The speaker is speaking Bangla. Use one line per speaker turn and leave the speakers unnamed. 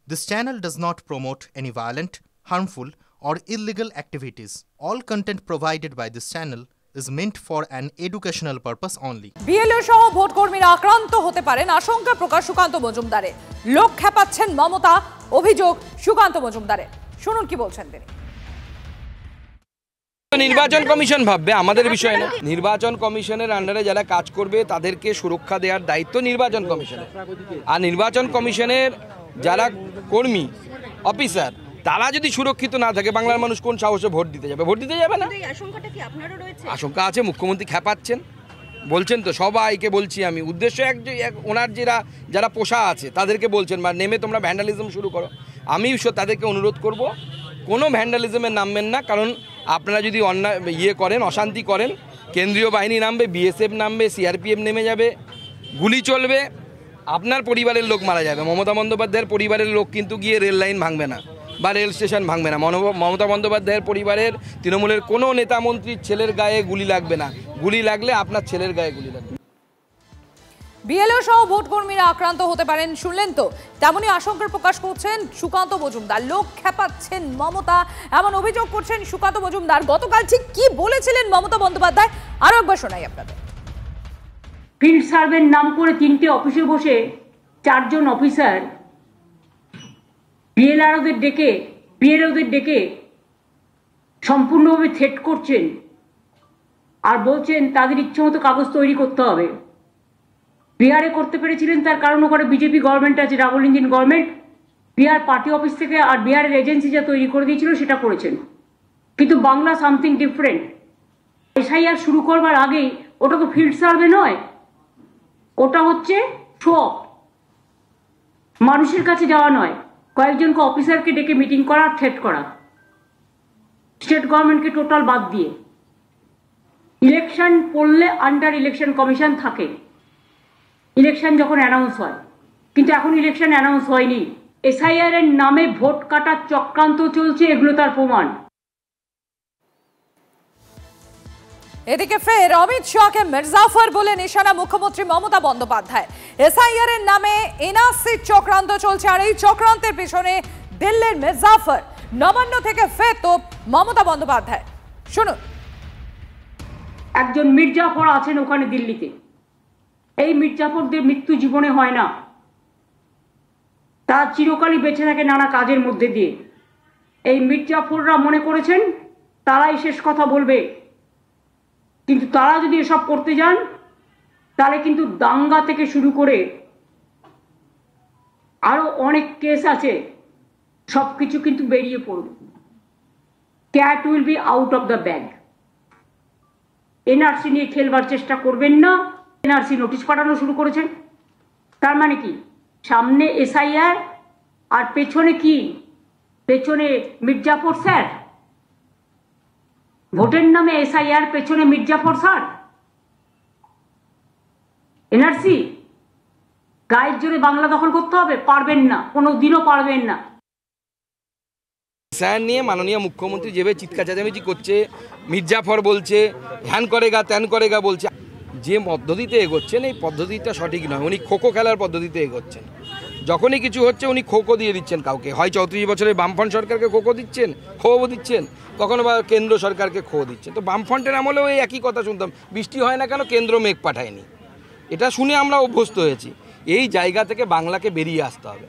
This channel does not promote any violent, harmful, or illegal activities. All content provided by this channel is meant for an educational purpose only.
BLO সহ ভোট কর্মীরা আক্রান্ত হতে পারেন আশঙ্কা প্রকাশ সুকান্ত মজুমদারের। লোক খেপাচ্ছেন মমতা, অভিযোগ সুকান্ত মজুমদারের। শুনুন কি বলছেন তিনি।
নির্বাচন কমিশন ভাববে, আমাদের বিষয় না। নির্বাচন কমিশনের আন্ডারে যারা কাজ করবে তাদেরকে সুরক্ষা দেওয়ার দায়িত্ব নির্বাচন কমিশনের। আর নির্বাচন কমিশনের যারা কর্মী, অফিসার, তারা যদি সুরক্ষিত না থাকে বাংলার মানুষ কোন সাহসে ভোট দিতে যাবে? ভোট দিতে যাবে না। আশঙ্কা আছে, মুখ্যমন্ত্রী খেপাচ্ছেন, বলছেন তো, সবাইকে বলছি আমি, উদ্দেশ্য ওনার যারা পোষা আছে তাদেরকে বলছেন বা নেমে তোমরা ভ্যান্ডালিজম শুরু করো। আমি তাদেরকে অনুরোধ করব, কোনো ভ্যান্ডালিজমে নামবেন না। কারণ আপনারা যদি অন্যায় করেন, অশান্তি করেন, কেন্দ্রীয় বাহিনী নামবে, বিএসএফ নামবে, সিআরপিএফ নেমে যাবে, গুলি চলবে, আপনার পরিবারের লোক মারা যাবে। মমতা বন্দ্যোপাধ্যায়ের পরিবারের লোক কিন্তু গিয়ে রেল লাইন ভাঙবে না বা রেল স্টেশন ভাঙবে না। মমতা বন্দ্যোপাধ্যায়ের পরিবারের তৃণমূলের কোনো নেতা মন্ত্রীর ছেলের গায়ে গুলি লাগবে না। গুলি লাগলে আপনার ছেলের গায়ে গুলি লাগবে।
বিএলও সহ ভোট কর্মীরা আক্রান্ত হতে পারেন, শুনলেন তো। তেমনই আশঙ্কা প্রকাশ করছেন সুকান্ত মজুমদার। লোক খেপাচ্ছেন মমতা, এমন অভিযোগ করছেন সুকান্ত মজুমদার। গতকাল ঠিক কি বলেছিলেন মমতা বন্দ্যোপাধ্যায় আরো একবার শোনাই আপনাদের।
ফিল্ড সার্ভের নাম করে 3টে অফিসে বসে 4জন অফিসার বিএলওদের ডেকে সম্পূর্ণভাবে থ্রেট করছেন আর বলছেন তাদের ইচ্ছে মতো কাগজ তৈরি করতে হবে। বিহারে করতে পেরেছিলেন, তার কারণ ওখানে বিজেপি গভর্নমেন্ট আছে, double engine government. Bihar party office থেকে আর বিহারের এজেন্সি যা তৈরি করে দিয়েছিল সেটা করেছেন। কিন্তু বাংলা সামথিং ডিফারেন্ট। এসআইআর শুরু করবার আগেই ওটা তো ফিল্ড সার্ভে নয়, ওটা হচ্ছে শো অফ, মানুষের কাছে যাওয়া নয়, কয়েকজনকে অফিসারকে ডেকে মিটিং করা, থ্রেট করা, স্টেট গভর্নমেন্টকে টোটাল বাদ দিয়ে। ইলেকশন পড়লে আন্ডার ইলেকশন কমিশন থাকে, ইলেকশন যখন অ্যানাউন্স হয়, কিন্তু এখন ইলেকশন অ্যানাউন্স হয়নি। এসআইআর এর নামে ভোট কাটার চক্রান্ত চলছে, এগুলো তার প্রমাণ।
এদিকে ফের অমিত শাহকে মির্জাফর বলে নিশানা মুখ্যমন্ত্রী মমতা বন্দ্যোপাধ্যায়। এসআইআর এর নামে এনআরসি চক্রান্ত চলছে, আর এই চক্রান্তের পিছনে দিল্লির মির্জাফর। নবান্ন থেকে ফের তোপ মমতা বন্দ্যোপাধ্যায়। শুনুন।
একজন মির্জাফর আছেন ওখানে দিল্লিতে। এই মির্জাফরদের মৃত্যু জীবনে হয় না, তারা চিরকালই বেঁচে থাকে নানা কাজের মধ্যে দিয়ে। এই মির্জাফররা মনে করেছেন তারাই শেষ কথা বলবে, কিন্তু তারা যদি এসব করতে যান তাহলে কিন্তু দাঙ্গা থেকে শুরু করে আরো অনেক কেস আছে, সবকিছু কিন্তু বেরিয়ে পড়বে। Cat will be out of the bag. NRC নিয়ে খেলবার চেষ্টা করবেন না। এনআরসি নোটিশ পাঠানো শুরু করেছেন, তার মানে কি সামনে এসআইআর আর পেছনে কি? পেছনে মির্জাফর স্যার। ভোটের নামে এসআইআর, পেছনে মির্জাফর স্যার। এনআরসি গায়ের জোরে বাংলা দখল করতে হবে? পারবেন না, কোনোদিনও পারবেন না।
স্যার নিয়ে মাননীয় মুখ্যমন্ত্রী যেভাবে চিৎকার চেঁচামেচি করছে, মির্জাফর বলছে, হ্যান করেগা ত্যান করেগা বলছে, যে পদ্ধতিতে এগোচ্ছেন এই পদ্ধতিটা সঠিক নয়। উনি খোখো খেলার পদ্ধতিতে এগোচ্ছেন। যখনই কিছু হচ্ছে উনি খোখো দিয়ে দিচ্ছেন কাউকে, হয় 34 বছরের বামফ্রন্ট সরকারকে খোখো দিচ্ছেন, খোবো দিচ্ছেন, কখনো বা কেন্দ্র সরকারকে খো দিচ্ছেন। তো বামফ্রন্টের আমলেও এই একই কথা শুনতাম, বৃষ্টি হয় না কেন, কেন্দ্র মেঘ পাঠায়নি। এটা শুনে আমরা অভ্যস্ত হয়েছি। এই জায়গা থেকে বাংলাকে বেরিয়ে আসতে হবে।